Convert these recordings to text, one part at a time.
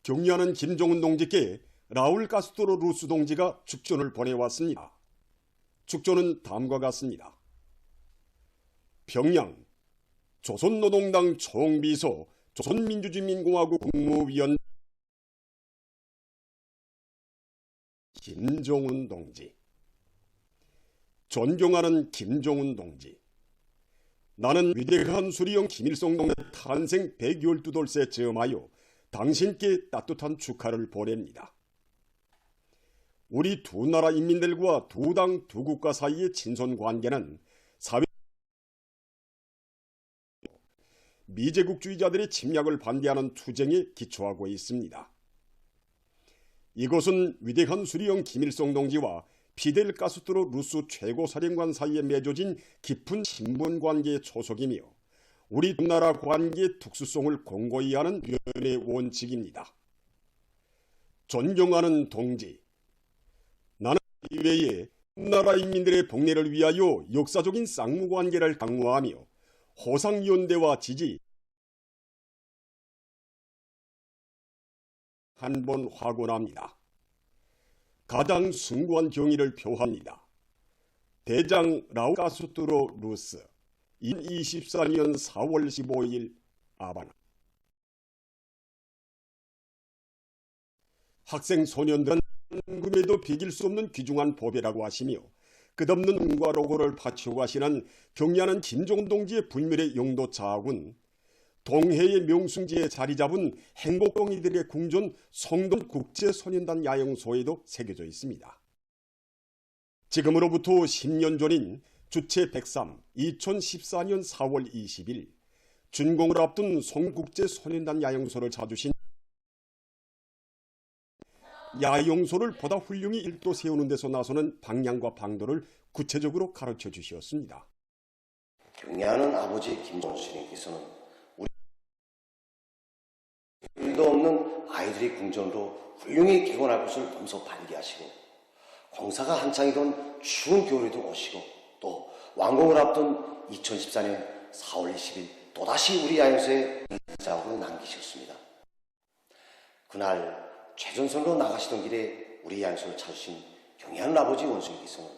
경리하는 김종훈 동지께 라울 카스트로 루스 동지가 축전을 보내왔습니다. 축전은 다음과 같습니다. 평양 조선노동당 총비서 조선민주주의민공화국 국무위원 김종훈 동지. 존경하는 김종훈 동지. 나는 위대한 수리형 김일성 동의 탄생 112돌세 즈음하여 당신께 따뜻한 축하를 보냅니다. 우리 두 나라 인민들과 두 당 두 국가 사이의 친선 관계는 사회 미제국주의자들의 침략을 반대하는 투쟁에 기초하고 있습니다. 이것은 위대한 수리형 김일성 동지와 피델 카스트로 루스 최고사령관 사이에 맺어진 깊은 친분관계의 초석이며 우리 두 나라 관계의 특수성을 공고히 하는 연의 원칙입니다. 존경하는 동지, 나는 이외에 나라 인민들의 복리를 위하여 역사적인 쌍무관계를 강화하며 호상연대와 지지, 한 번 확언합니다. 가장 숭고한 경의를 표합니다. 대장 라울 카스트로 루스 2024년 4월 15일 아바나. 학생 소년들은 금에도 비길 수 없는 귀중한 보배라고 하시며 끝없는 응과 로고를 바치고 하시는 경리하는 김종훈 동지의 불멸의 영도 자학은 동해의 명승지에 자리 잡은 행복동이들의 궁전 성동 국제소년단 야영소에도 새겨져 있습니다. 지금으로부터 10년 전인 주체 103 2014년 4월 20일 준공을 앞둔 송국제소년단 야영소를 찾으신 야영소를 보다 훌륭히 일도 세우는 데서 나서는 방향과 방도를 구체적으로 가르쳐 주셨습니다. 경애하는 아버지 김종훈 스님께서는 일도 없는 아이들의 궁전으로 훌륭히 개원할 것을 dom소 반기하시고 공사가 한창이던 추운 겨울에도 오시고 또 완공을 앞둔 2014년 4월 20일 또다시 우리 야영소에 자국을 남기셨습니다. 그날 최전선으로 나가시던 길에 우리 야영소를 찾으신 경애하는 아버지 원수님께서는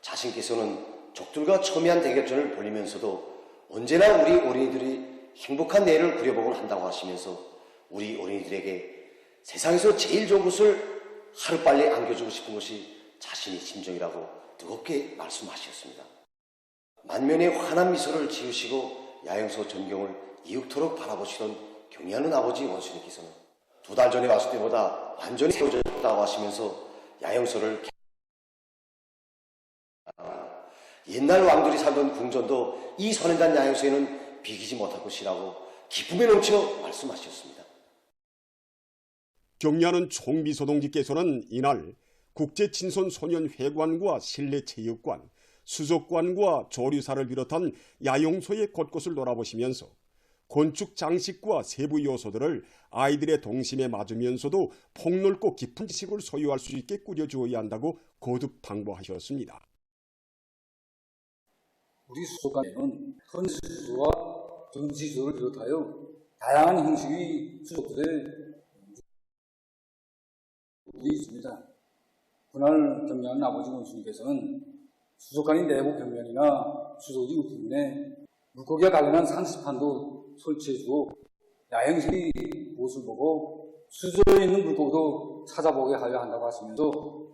자신께서는 적들과 첨예한 대결전을 벌이면서도 언제나 우리 어린이들이 행복한 내일을 그려보곤 한다고 하시면서 우리 어린이들에게 세상에서 제일 좋은 것을 하루빨리 안겨주고 싶은 것이 자신의 심정이라고 뜨겁게 말씀하셨습니다. 만면에 환한 미소를 지으시고 야영소 전경을 이윽도록 바라보시던 경애하는 아버지 원수님께서는 2달 전에 왔을 때보다 완전히 세워졌다고 하시면서 야영소를 옛날 왕들이 살던 궁전도 이 소년단 야영소에는 비기지 못할 것이라고 기쁨에 넘쳐 말씀하셨습니다. 경리하는 총비서 동지께서는 이날 국제친선소년회관과 실내체육관, 수족관과 조류사를 비롯한 야영소의 곳곳을 돌아보시면서 건축 장식과 세부 요소들을 아이들의 동심에 맞으면서도 폭넓고 깊은 지식을 소유할 수 있게 꾸려주어야 한다고 거듭 당부하셨습니다. 우리 수족관에는 헌수와 등지조를 비롯하여 다양한 형식의 수족들의 있습니다. 그날 경리하는 아버지 원수님께서는 수족관의 내부 벽면이나 수도지 부분에 물고기와 관련한 상시판도 설치해주고 야영실의 곳을 보고 수조에 있는 물고기도 찾아보게 하려 한다고 하시면서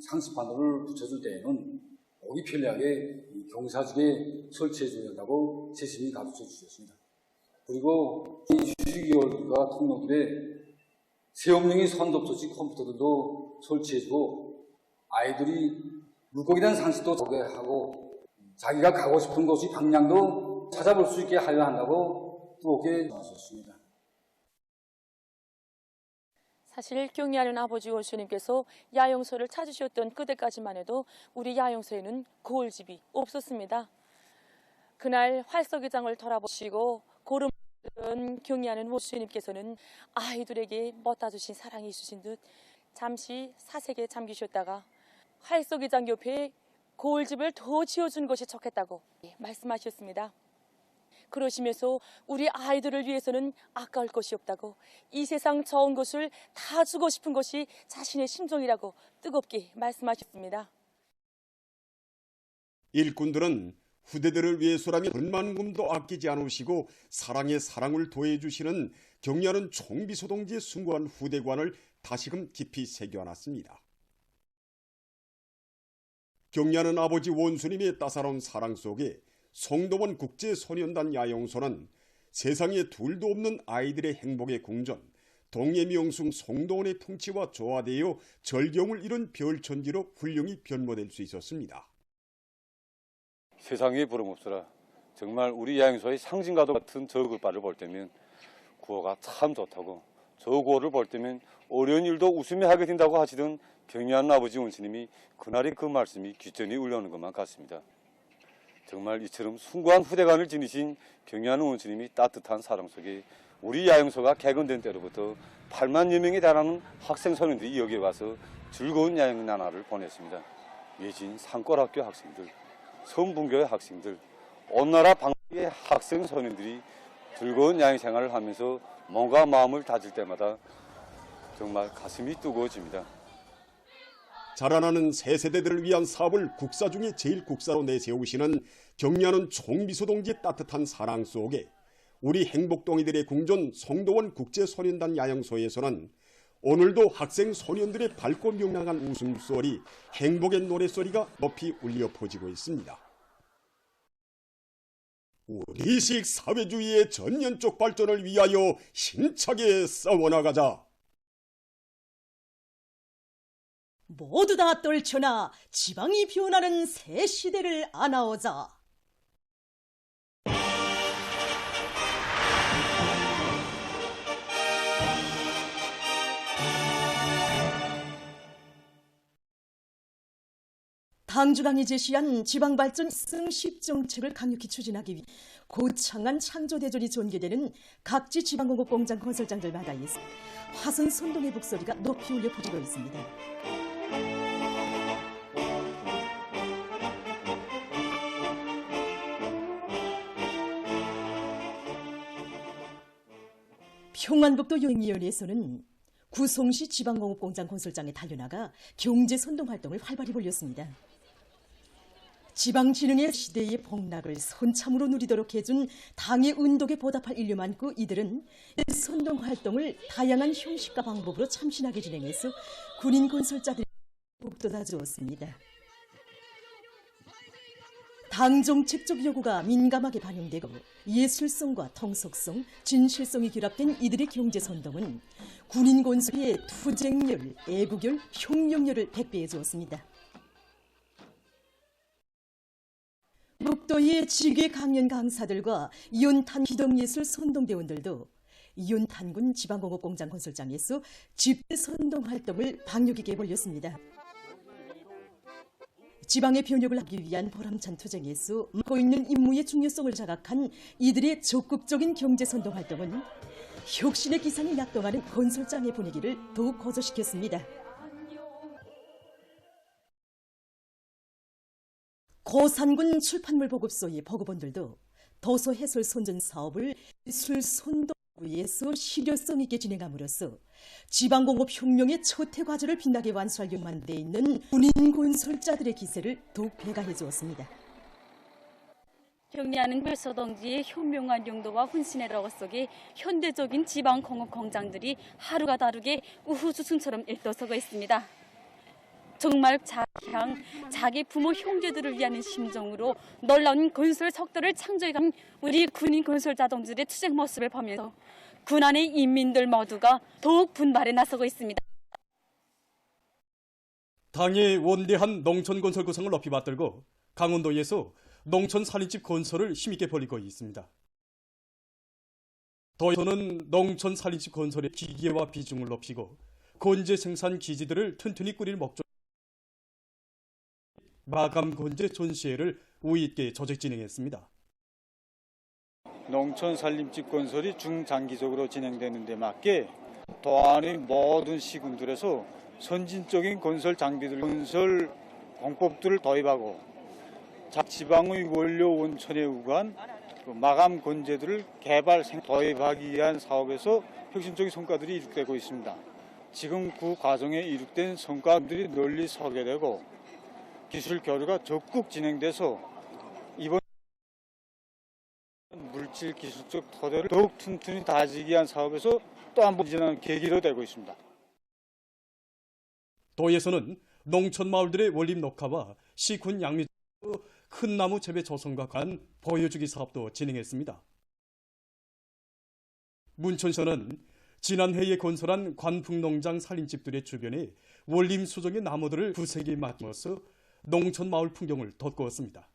상시판도를 붙여줄 때에는 보기 편리하게 경사지게 설치해줘야 한다고 세심히 가르쳐 주셨습니다. 그리고 이 휴게원과 통로들에 세움용의 손접조식 컴퓨터들도 설치해주고 아이들이 물고기에 대한 상식도 보게 하고 자기가 가고 싶은 곳의 방향도 찾아볼 수 있게 하려 한다고 뜨겁게 나섰습니다. 사실 경리하는 아버지 원수님께서 야영소를 찾으셨던 그때까지만 해도 우리 야영소에는 거울집이 없었습니다. 그날 활서기장을 돌아보시고 고름 경리하는 원수님께서는 아이들에게 못다 주신 사랑이 있으신 듯 잠시 사색에 잠기셨다가 활서기장 옆에 거울집을 더 지어준 것이 좋겠다고 말씀하셨습니다. 그러시면서 우리 아이들을 위해서는 아까울 것이 없다고, 이 세상 좋은 것을 다 주고 싶은 것이 자신의 심정이라고 뜨겁게 말씀하셨습니다. 일꾼들은 후대들을 위해서라면 불만금도 아끼지 않으시고 사랑에 사랑을 더해주시는 경리하는 총비서동지의 숭고한 후대관을 다시금 깊이 새겨놨습니다. 경리하는 아버지 원수님의 따사로운 사랑 속에 송도원 국제소년단 야영소는 세상에 둘도 없는 아이들의 행복의 궁전, 동해명숭 송도원의 풍치와 조화되어 절경을 이룬 별천지로 훌륭히 변모될 수 있었습니다. 세상에 부름없어라. 정말 우리 야영소의 상징과도 같은 저 글바를 볼 때면 구호가 참 좋다고, 저 구호를 볼 때면 어려운 일도 웃으며 하게 된다고 하시던 경리하는 아버지 원수님이 그날의 그 말씀이 귀전이 울려오는 것만 같습니다. 정말 이처럼 숭고한 후대관을 지니신 경리하는 원수님이 따뜻한 사랑 속에 우리 야영소가 개건된 때로부터 8만여 명에 달하는 학생 소년들이 여기에 와서 즐거운 야영 나날을 보냈습니다. 외진 산골학교 학생들, 성분교회 학생들, 온 나라 방학의 학생 소년들이 즐거운 야영 생활을 하면서 몸과 마음을 다질 때마다 정말 가슴이 뜨거워집니다. 자라나는 새 세대들을 위한 사업을 국사 중에 제일 국사로 내세우시는 경리하는 총비서동지의 따뜻한 사랑 속에 우리 행복동이들의 궁전 송도원 국제소년단 야영소에서는 오늘도 학생 소년들의 밝고 명랑한 웃음소리, 행복의 노랫소리가 높이 울려 퍼지고 있습니다. 우리식 사회주의의 전면적 발전을 위하여 힘차게 싸워나가자. 모두 다 떨쳐나 지방이 변하는 새 시대를 안아오자. 당주당이 제시한 지방발전 승식 정책을 강력히 추진하기 위해 고창한 창조대전이 전개되는 각지 지방공업 공장 건설장들마다 화성 선동의 북소리가 높이 울려 퍼지고 있습니다. 평안북도 여행위원회에서는 구송시 지방공업공장 건설장에 달려나가 경제선동활동을 활발히 벌였습니다. 지방진흥의 시대의 복락을 손참으로 누리도록 해준 당의 은덕에 보답할 인류 많고 이들은 선동활동을 다양한 형식과 방법으로 참신하게 진행해서 군인 건설자들이 북돋아 주었습니다. 당정책적 요구가 민감하게 반영되고 예술성과 통속성, 진실성이 결합된 이들의 경제선동은 군인 건설의 투쟁열, 애국열, 혁명열을 백배해 주었습니다. 북도의 지괴 강연 강사들과 연탄 기동예술 선동대원들도 연탄군 지방공업공장 건설장에서 집회 선동활동을 박력 있게 벌였습니다. 지방의 변혁을 하기 위한 보람찬 투쟁에서 맡고 있는 임무의 중요성을 자각한 이들의 적극적인 경제선동활동은 혁신의 기상이 낙동하는 건설장의 분위기를 더욱 고조시켰습니다. 고산군 출판물 보급소의 보급원들도 도서 해설 선전 사업을 예술 선동부에서 실효성 있게 진행함으로써 지방공업 혁명의 초태 과제를 빛나게 완수할 용만 돼 있는 군인 건설자들의 기세를 더욱 배가해 주었습니다. 경리하는 별소동지의 현명한 용도와 혼신의 러거 속에 현대적인 지방공업 공장들이 하루가 다르게 우후주순처럼 일떠서고 있습니다. 정말 자기 부모 형제들을 위하는 심정으로 놀라운 건설 석도를 창조해간 우리 군인 건설자 동지들의 투쟁 모습을 보면서 군안의 인민들 모두가 더욱 분발에 나서고 있습니다. 당의 원대한 농촌 건설 구상을 높이 받들고 강원도에서 농촌 살림집 건설을 힘있게 벌이고 있습니다. 도에서는 농촌 살림집 건설의 기계화 비중을 높이고 건재 생산 기지들을 튼튼히 꾸릴 목적 마감 건재 전시회를 우위 있게 조직 진행했습니다. 농촌 살림집 건설이 중장기적으로 진행되는 데 맞게 도안의 모든 시군들에서 선진적인 건설 장비들, 건설 공법들을 도입하고 각 지방의 원료 원천에 의한 마감 건재들을 개발 도입하기 위한 사업에서 혁신적인 성과들이 이룩되고 있습니다. 지금 그 과정에 이룩된 성과들이 널리 소개되고 기술 교류가 적극 진행돼서 이번 물질 기술적 토대를 더욱 튼튼히 다지기 위한 사업에서 또 한 번 이전하는 계기로 되고 있습니다. 도에서는 농촌 마을들의 원림 녹화와 시군 양미 큰 나무 재배 조성과 관한 보여주기 사업도 진행했습니다. 문천시는 지난해에 건설한 관풍농장 살림집들의 주변에 원림 수종의 나무들을 구색에 맞춰서 농촌 마을 풍경을 돋구었습니다.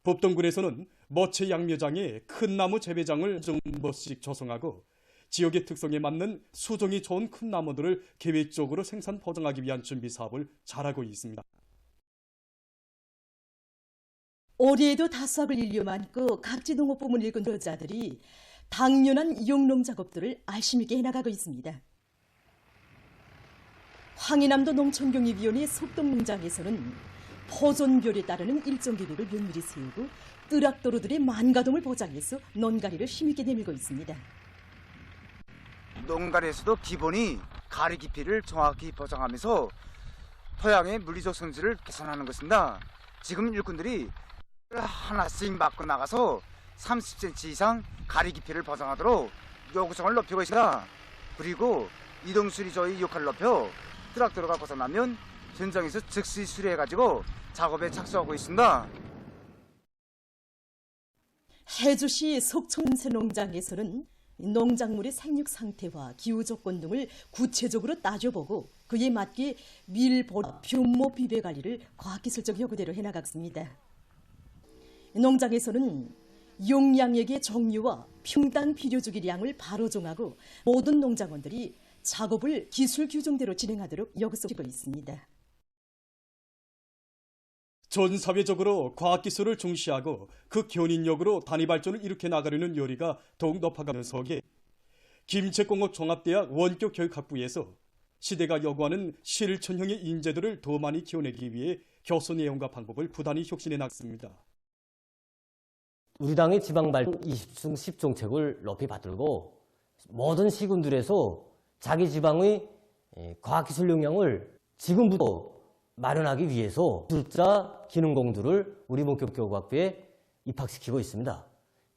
법동군에서는 머체 양묘장에 큰 나무 재배장을 정번씩 조성하고 지역의 특성에 맞는 수종이 좋은 큰 나무들을 계획적으로 생산 포장하기 위한 준비 사업을 잘하고 있습니다. 올해에도 다수학을 인류 많고 각지 농업부문 일군 여자들이 당연한 이용농 작업들을 알심 있게 해나가고 있습니다. 황해남도 농촌경의위원회 속동농장에서는 포존별에 따르는 일정 계획을 면밀히 세우고 뜨락도로들의 만가동을 보장해서 논가리를 힘있게 내밀고 있습니다. 농가리에서도 기본이 가리 깊이를 정확히 보장하면서 토양의 물리적 성질을 개선하는 것입니다. 지금 일꾼들이 하나씩 맞고 나가서 30cm 이상 가리 깊이를 보장하도록 요구성을 높이고 있습니다. 그리고 이동수리 조의 역할을 높여 트랙터가 고장나면 현장에서 즉시 수리해가지고 작업에 착수하고 있습니다. 해주시 속촌새 농장에서는 농작물의 생육 상태와 기후 조건 등을 구체적으로 따져보고 그에 맞게 밀보라, 변모 비배 관리를 과학기술적 요구대로 해나갔습니다. 농장에서는 용량액의 종류와 평당 필요주기량을 바로 정하고 모든 농장원들이 작업을 기술 규정대로 진행하도록 요구하고 있습니다. 전 사회적으로 과학기술을 중시하고 그 견인력으로 단위 발전을 일으켜 나가려는 요리가 더욱 높아가는 속에 김책공업 종합대학 원격교육학부에서 시대가 요구하는 실천형의 인재들을 더 많이 키워내기 위해 교수 내용과 방법을 부단히 혁신해 나갔습니다. 우리 당의 지방발전 20중 10정책을 높이 받들고 모든 시군들에서 자기 지방의 과학기술 역량을 지금부터 마련하기 위해서 기술자 기능공들을 우리 본격교육학부에 입학시키고 있습니다.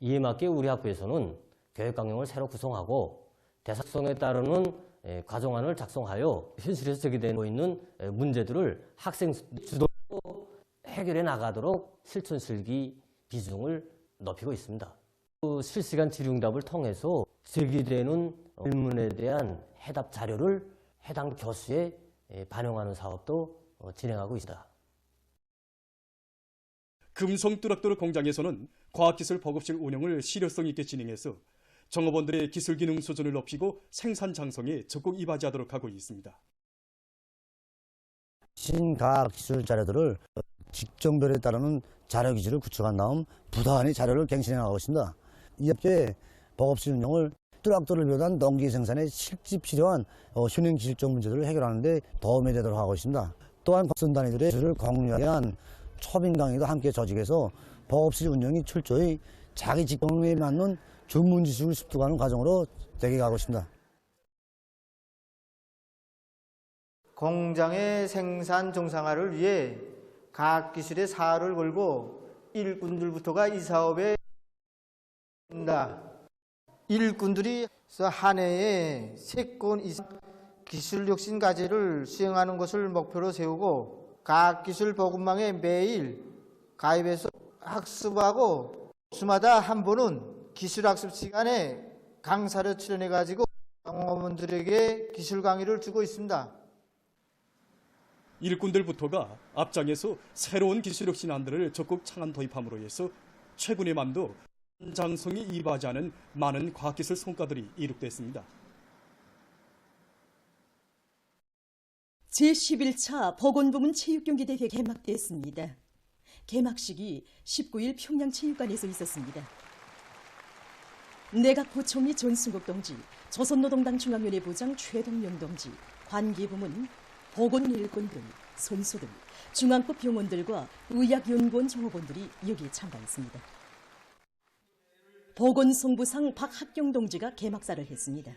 이에 맞게 우리 학부에서는 교육강령을 새로 구성하고 대사성에 따르는 과정안을 작성하여 현실에서 제기되고 있는 문제들을 학생 주도로 해결해 나가도록 실천 실기 비중을 높이고 있습니다. 실시간 질의응답을 통해서 제기되는 질문에 대한 해답 자료를 해당 교수에 반영하는 사업도 진행하고 있습니다. 금성 뚜락도로 공장에서는 과학기술 보급실 운영을 실효성 있게 진행해서 종업원들의 기술 기능 수준을 높이고 생산 장성에 적극 이바지하도록 하고 있습니다. 신과학 기술 자료들을 직종별에 따르는 자료 기술을 구축한 다음 부단히 자료를 갱신해 나가고 있습니다. 이 업계의 보급실 운영을 뚜락도를 비롯한 농기 생산에 실질 필요한 현행 기술적 문제들을 해결하는 데 도움이 되도록 하고 있습니다. 또한 각선 단위들의 기술을 공유하기 위한 초빙 강의도 함께 조직해서 보급실 운영이 철저히 자기 직종에 맞는 전문 지식을 습득하는 과정으로 되게 가고 있습니다. 공장의 생산 정상화를 위해 과학기술의 사활을 걸고 일꾼들부터가 이 사업에 있습니다. 일꾼들이 한 해에 3건 이상 기술 혁신 과제를 수행하는 것을 목표로 세우고 과학기술 보급망에 매일 가입해서 학습하고 주마다 한 번은 기술학습 시간에 강사를 출연해가지고 종업원들에게 기술 강의를 주고 있습니다. 일꾼들부터가 앞장에서 새로운 기술 혁신안들을 적극 창안 도입함으로 해서 최근에 만도 장성이 이바지하는 많은 과학기술 성과들이 이룩됐습니다. 제11차 보건부문 체육경기대회 개막됐습니다. 개막식이 19일 평양체육관에서 있었습니다. 내각부총리 전승국 동지, 조선노동당 중앙위원회 부장 최동영 동지, 관계부문, 보건일꾼 등 선수들, 중앙급 병원들과 의학연구원 종업원들이 여기에 참가했습니다. 보건성부상 박학경 동지가 개막사를 했습니다.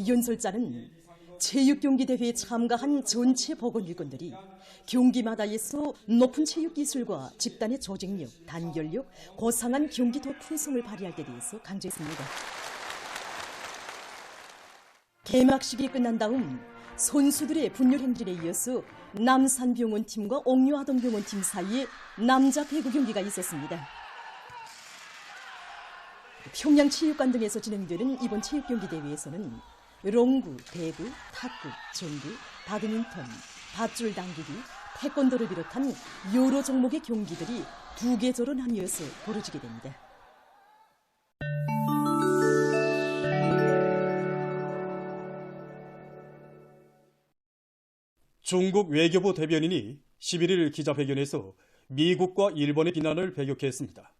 연설자는 체육경기대회에 참가한 전체 보건위원들이 경기마다에서 높은 체육기술과 집단의 조직력, 단결력, 고상한 경기도 풍성을 발휘할 데 대해서 강조했습니다. 개막식이 끝난 다음 선수들의 분열 행진에 이어서 남산병원팀과 옥류아동병원팀 사이에 남자 배구 경기가 있었습니다. 평양체육관 등에서 진행되는 이번 체육경기대회에서는 롱구, 배구, 탁구, 전구, 바드민턴, 밧줄 당기기, 태권도를 비롯한 여러 종목의 경기들이 두 계절로 나뉘어서 벌어지게 됩니다. 중국 외교부 대변인이 11일 기자회견에서 미국과 일본의 비난을 배격했습니다.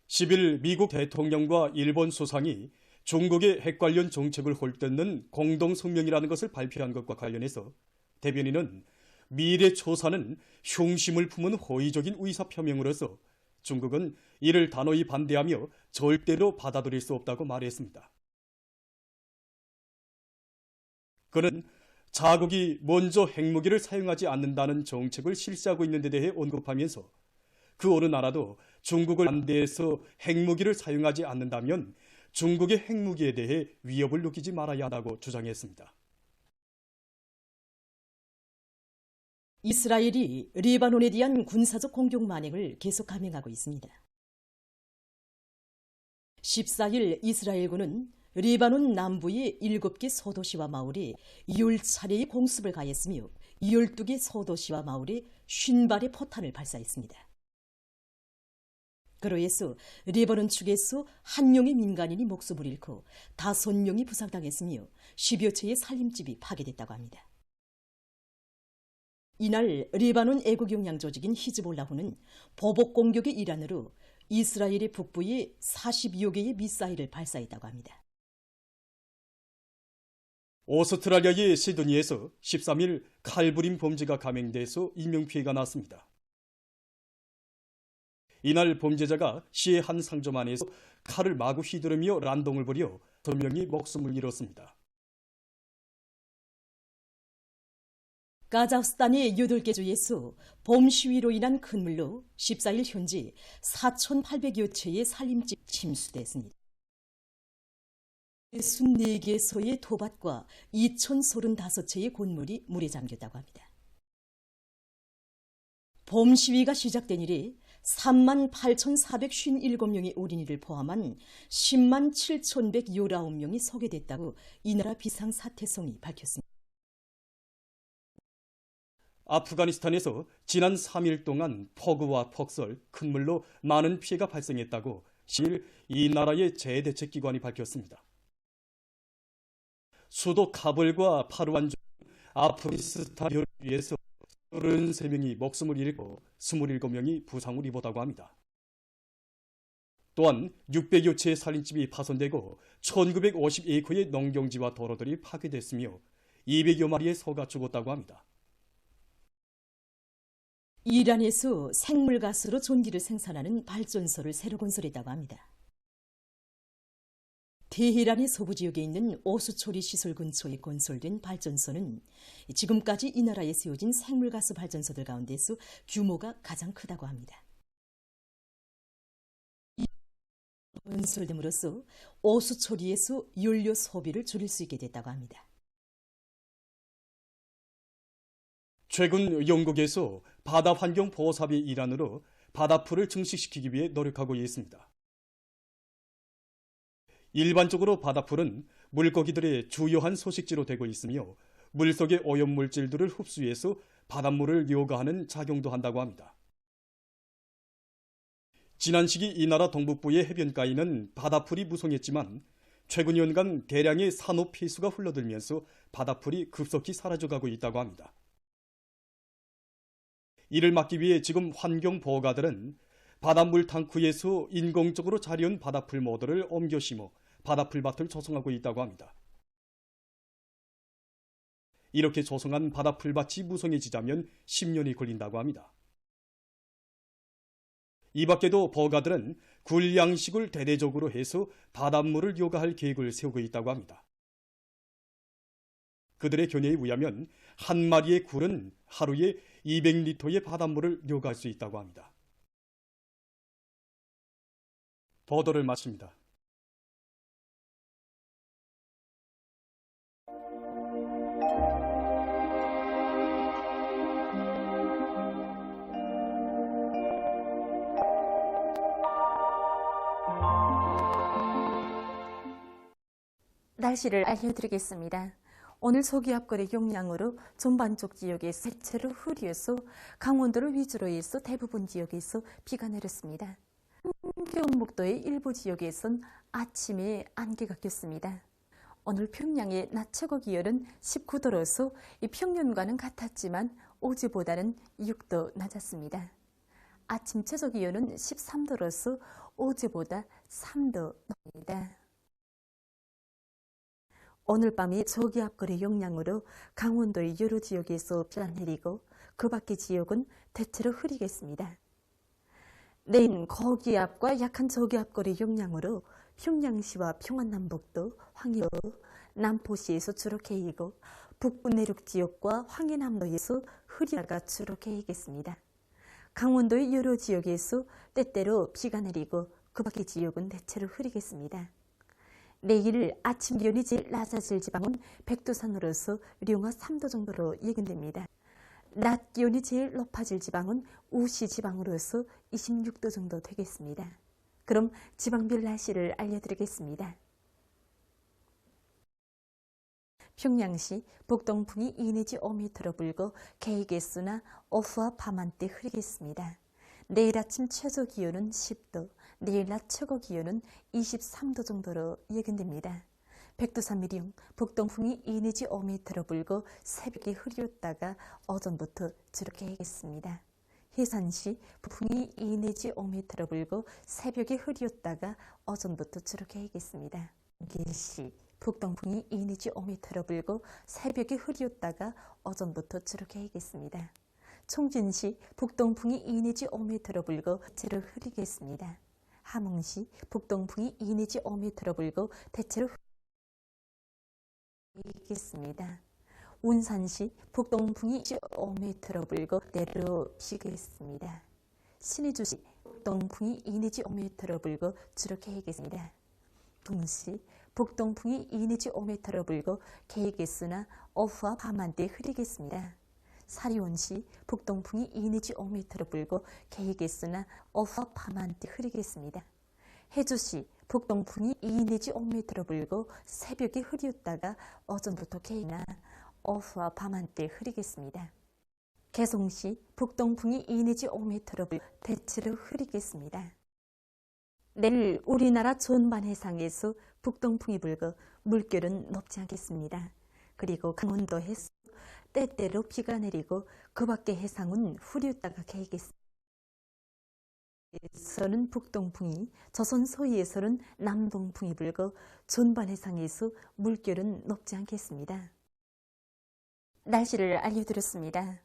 10일 미국 대통령과 일본 수상이 중국의 핵 관련 정책을 홀뜯는 공동성명이라는 것을 발표한 것과 관련해서 대변인은 미래 초사는 흉심을 품은 호의적인 의사표명으로서 중국은 이를 단호히 반대하며 절대로 받아들일 수 없다고 말했습니다. 그는 자국이 먼저 핵무기를 사용하지 않는다는 정책을 실시하고 있는 데 대해 언급하면서 그 어느 나라도 중국을 반대해서 핵무기를 사용하지 않는다면 중국의 핵무기에 대해 위협을 느끼지 말아야 한다고 주장했습니다. 이스라엘이 레바논에 대한 군사적 공격 만행을 계속 감행하고 있습니다. 14일 이스라엘군은 레바논 남부의 7개 소도시와 마을에 10차례의 공습을 가했으며 12개 소도시와 마을에 50발의 포탄을 발사했습니다. 그로 인해서 레바논 측에서 1명의 민간인이 목숨을 잃고 5명이 부상당했으며 10여 채의 살림집이 파괴됐다고 합니다. 이날 레바논 애국영향 조직인 히즈볼라후는 보복 공격의 일환으로 이스라엘의 북부에 40여 개의 미사일을 발사했다고 합니다. 오스트랄리아의 시드니에서 13일 칼부림 범죄가 감행돼서 인명피해가 났습니다. 이날 범죄자가 시의 한 상점 안에서 칼을 마구 휘두르며 란동을 벌여 2명이 목숨을 잃었습니다. 카자흐스탄의 8개 주에서 봄 시위로 인한 큰 물로 14일 현지 4,800여 채의 살림집 침수됐습니다. 64개소의 토밭과 2,035채의 건물이 물에 잠겼다고 합니다. 봄 시위가 시작된 이래 38,457명의 어린이를 포함한 107,119명이 소개됐다고 이 나라 비상사태성이 밝혔습니다. 아프가니스탄에서 지난 3일 동안 폭우와 폭설, 큰 물로 많은 피해가 발생했다고 10일 이 나라의 재대책기관이 밝혔습니다. 수도 카불과 파르완 중 아프가니스탄 별위에서 33명이 목숨을 잃고 27명이 부상을 입었다고 합니다. 또한 600여 채의 살림집이 파손되고 1950에이커의 농경지와 도로들이 파괴됐으며 200여 마리의 소가 죽었다고 합니다. 이란에서 생물가스로 전기를 생산하는 발전소를 새로 건설했다고 합니다. 테헤란의 서부 지역에 있는 오수처리 시설 근처에 건설된 발전소는 지금까지 이 나라에 세워진 생물가스 발전소들 가운데서 규모가 가장 크다고 합니다. 건설됨으로써 오수처리에서 연료 소비를 줄일 수 있게 됐다고 합니다. 최근 영국에서 바다 환경 보호사업의 일환으로 바다풀을 증식시키기 위해 노력하고 있습니다. 일반적으로 바다풀은 물고기들의 주요한 서식지로 되고 있으며 물속의 오염물질들을 흡수해서 바닷물을 요가하는 작용도 한다고 합니다. 지난 시기 이 나라 동북부의 해변가에는 바다풀이 무성했지만 최근 연간 대량의 산호 폐수가 흘러들면서 바다풀이 급속히 사라져가고 있다고 합니다. 이를 막기 위해 지금 환경보호가들은 바닷물 탕크에서 인공적으로 자리한 바다풀 모드를 옮겨 심어 바다풀밭을 조성하고 있다고 합니다. 이렇게 조성한 바다 풀밭이 무성해지자면 10년이 걸린다고 합니다. 이 밖에도 버가들은 굴 양식을 대대적으로 해서 바닷물을 요가할 계획을 세우고 있다고 합니다. 그들의 견해에 의하면 한 마리의 굴은 하루에 200리터의 바닷물을 요가할 수 있다고 합니다. 보도를 마칩니다. 날씨를 알려드리겠습니다. 오늘 소기압골의 영향으로 전반쪽 지역에서 대체로 흐려서 강원도를 위주로 해서 대부분 지역에서 비가 내렸습니다. 경북도의 일부 지역에선 아침에 안개가 꼈습니다. 오늘 평양의 낮 최고 기온은 19도로서 평년과는 같았지만 어제보다는 6도 낮았습니다. 아침 최저 기온은 13도로서 어제보다 3도 높습니다. 오늘 밤이 저기압골의 영향으로 강원도의 여러 지역에서 비가 내리고 그 밖의 지역은 대체로 흐리겠습니다. 내일 고기압과 약한 저기압골의 영향으로 평양시와 평안남북도, 황해도, 남포시에서 주로 개이고 북부 내륙 지역과 황해남도에서 흐리다가 주로 개이겠습니다. 강원도의 여러 지역에서 때때로 비가 내리고 그 밖의 지역은 대체로 흐리겠습니다. 내일 아침 기온이 제일 낮아질 지방은 백두산으로서 룡화 3도 정도로 예견됩니다. 낮 기온이 제일 높아질 지방은 우시 지방으로서 26도 정도 되겠습니다. 그럼 지방별 날씨를 알려드리겠습니다. 평양시 북동풍이 2 내지 5m로 불고 개개수나 오후와 밤한때 흐리겠습니다. 내일 아침 최저 기온은 10도, 내일 낮 최고 기온은 23도 정도로 예견됩니다. 백두산 미령 북동풍이 2 내지 5m로 불고 새벽에 흐렸다가 오전부터 주로 개겠습니다. 해산시 북풍이 2 내지 5m로 불고 새벽에 흐렸다가 오전부터 주로 개겠습니다. 계시 북동풍이 2 내지 5m로 불고 새벽에 흐렸다가 오전부터 주로 개겠습니다. 총진시 북동풍이 2 내지 5m로 불고 대체로 흐리겠습니다. 함흥시 북동풍이 2 내지 5m로 불고 대체로 흐리겠습니다. 운산시 북동풍이 5m로 불고 때로 비겠습니다. 신의주시 북동풍이 2 내지 5m로 불고 주로 개겠습니다. 동시 북동풍이 2 내지 5m로 불고 개겠으나 오후와 밤한때 흐리겠습니다. 사리온시 북동풍이 2 내지 5m로 불고 개겠으나 오후와 밤한때 흐리겠습니다. 해주시 북동풍이 2 내지 5m로 불고 새벽에 흐렸다가 오전부터 개나 오후와 밤한때 흐리겠습니다. 개송시 북동풍이 2 내지 5m로 불고 대체로 흐리겠습니다. 내일 우리나라 전반 해상에서 북동풍이 불고 물결은 높지 않겠습니다. 그리고 강원도 해수 때때로 비가 내리고 그 밖의 해상은 흐렸다가 개겠습니다. 에서는 북동풍이, 조선 서해에서는 남동풍이 불고 전반 해상에서 물결은 높지 않겠습니다. 날씨를 알려드렸습니다.